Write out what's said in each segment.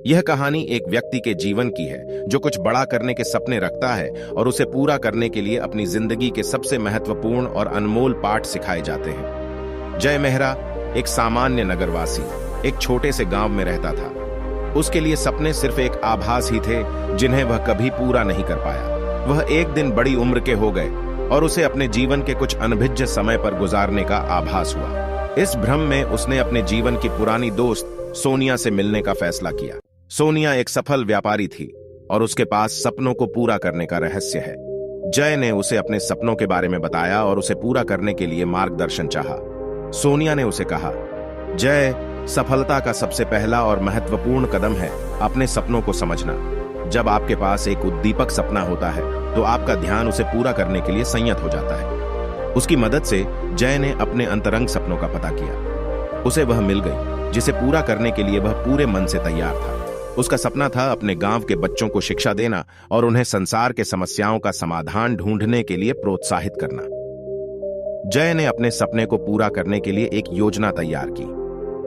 यह कहानी एक व्यक्ति के जीवन की है जो कुछ बड़ा करने के सपने रखता है और उसे पूरा करने के लिए अपनी जिंदगी के सबसे महत्वपूर्ण और अनमोल पाठ सिखाए जाते हैं। जय मेहरा एक सामान्य नगरवासी एक छोटे से गांव में रहता था। उसके लिए सपने सिर्फ एक आभास ही थे जिन्हें वह कभी पूरा नहीं कर पाया। वह एक दिन बड़ी उम्र के हो गए और उसे अपने जीवन के कुछ अनभिज्ञ समय पर गुजारने का आभास हुआ। इस भ्रम में उसने अपने जीवन की पुरानी दोस्त सोनिया से मिलने का फैसला किया। सोनिया एक सफल व्यापारी थी और उसके पास सपनों को पूरा करने का रहस्य है। जय ने उसे अपने सपनों के बारे में बताया और उसे पूरा करने के लिए मार्गदर्शन चाहा। सोनिया ने उसे कहा, जय, सफलता का सबसे पहला और महत्वपूर्ण कदम है अपने सपनों को समझना। जब आपके पास एक उद्दीपक सपना होता है तो आपका ध्यान उसे पूरा करने के लिए संयत हो जाता है। उसकी मदद से जय ने अपने अंतरंग सपनों का पता किया। उसे वह मिल गई जिसे पूरा करने के लिए वह पूरे मन से तैयार था। उसका सपना था अपने गांव के बच्चों को शिक्षा देना और उन्हें संसार के समस्याओं का समाधान ढूंढने के लिए प्रोत्साहित करना। जय ने अपने सपने को पूरा करने के लिए एक योजना तैयार की।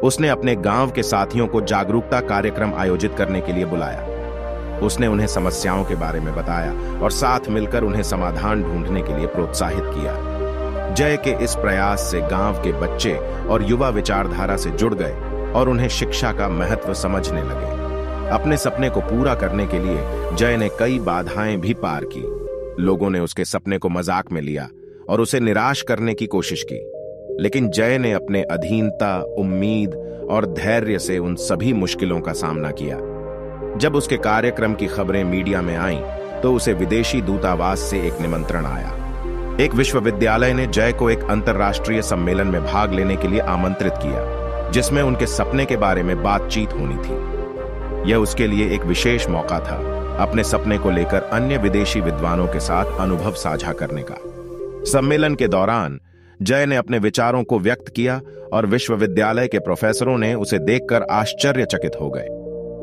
उसने अपने गांव के साथियों को जागरूकता कार्यक्रम आयोजित करने के लिए बुलाया। उसने उन्हें समस्याओं के बारे में बताया और साथ मिलकर उन्हें समाधान ढूंढने के लिए प्रोत्साहित किया। जय के इस प्रयास से गांव के बच्चे और युवा विचारधारा से जुड़ गए और उन्हें शिक्षा का महत्व समझने लगे। अपने सपने को पूरा करने के लिए जय ने कई बाधाएं भी पार की। लोगों ने उसके सपने को मजाक में लिया और उसे निराश करने की कोशिश की, लेकिन जय ने अपने अधीनता, उम्मीद और धैर्य से उन सभी मुश्किलों का सामना किया। जब उसके कार्यक्रम की खबरें मीडिया में आईं, तो उसे विदेशी दूतावास से एक निमंत्रण आया। एक विश्वविद्यालय ने जय को एक अंतर्राष्ट्रीय सम्मेलन में भाग लेने के लिए आमंत्रित किया, जिसमें उनके सपने के बारे में बातचीत होनी थी। यह उसके लिए एक विशेष मौका था अपने सपने को लेकर अन्य विदेशी विद्वानों के साथ अनुभव साझा करने का। सम्मेलन के दौरान जय ने अपने विचारों को व्यक्त किया और विश्वविद्यालय के प्रोफेसरों ने उसे देखकर आश्चर्यचकित हो गए।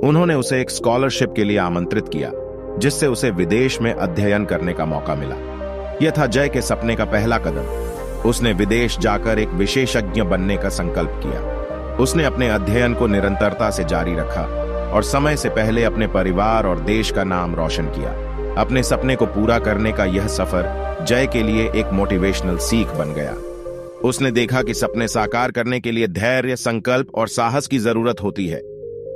उन्होंने उसे एक स्कॉलरशिप के लिए आमंत्रित किया, जिससे उसे विदेश में अध्ययन करने का मौका मिला। यह था जय के सपने का पहला कदम। उसने विदेश जाकर एक विशेषज्ञ बनने का संकल्प किया। उसने अपने अध्ययन को निरंतरता से जारी रखा और समय से पहले अपने परिवार और देश का नाम रोशन किया। अपने सपने को पूरा करने का यह सफर जय के लिए एक मोटिवेशनल सीख बन गया। उसने देखा कि सपने साकार करने के लिए धैर्य, संकल्प और साहस की जरूरत होती है।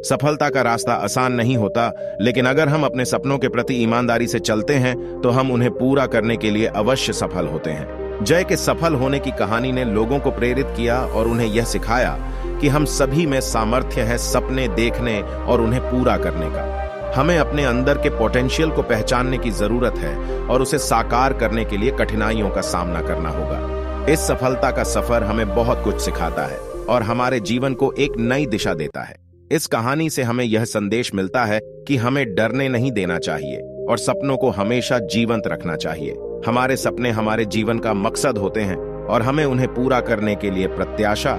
सफलता का रास्ता आसान नहीं होता, लेकिन अगर हम अपने सपनों के प्रति ईमानदारी से चलते हैं तो हम उन्हें पूरा करने के लिए अवश्य सफल होते हैं। जय के सफल होने की कहानी ने लोगों को प्रेरित किया और उन्हें यह सिखाया कि हम सभी में सामर्थ्य है सपने देखने और उन्हें पूरा करने का। हमें अपने अंदर के पोटेंशियल को पहचानने की जरूरत है और उसे साकार करने के लिए कठिनाइयों का सामना करना होगा। इस सफलता का सफर हमें बहुत कुछ सिखाता है और हमारे जीवन को एक नई दिशा देता है। इस कहानी से हमें यह संदेश मिलता है कि हमें डरने नहीं देना चाहिए और सपनों को हमेशा जीवंत रखना चाहिए। हमारे सपने हमारे जीवन का मकसद होते हैं और हमें उन्हें पूरा करने के लिए प्रत्याशा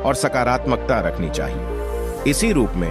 और सकारात्मकता रखनी चाहिए। इसी रूप में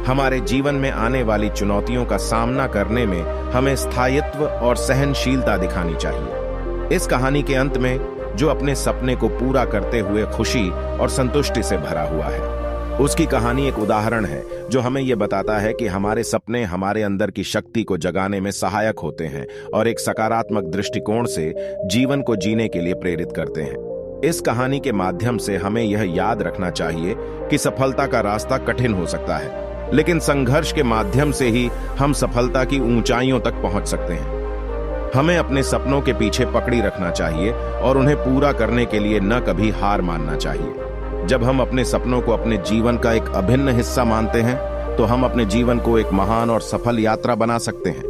हमारे जीवन में आने वाली चुनौतियों का सामना करने में हमें स्थायित्व और सहनशीलता दिखानी चाहिए। इस कहानी के अंत में जो अपने सपने को पूरा करते हुए खुशी और संतुष्टि से भरा हुआ है, उसकी कहानी एक उदाहरण है जो हमें यह बताता है कि हमारे सपने हमारे अंदर की शक्ति को जगाने में सहायक होते हैं और एक सकारात्मक दृष्टिकोण से जीवन को जीने के लिए प्रेरित करते हैं। इस कहानी के माध्यम से हमें यह याद रखना चाहिए कि सफलता का रास्ता कठिन हो सकता है, लेकिन संघर्ष के माध्यम से ही हम सफलता की ऊंचाइयों तक पहुंच सकते हैं। हमें अपने सपनों के पीछे पकड़ी रखना चाहिए और उन्हें पूरा करने के लिए न कभी हार मानना चाहिए। जब हम अपने सपनों को अपने जीवन का एक अभिन्न हिस्सा मानते हैं, तो हम अपने जीवन को एक महान और सफल यात्रा बना सकते हैं।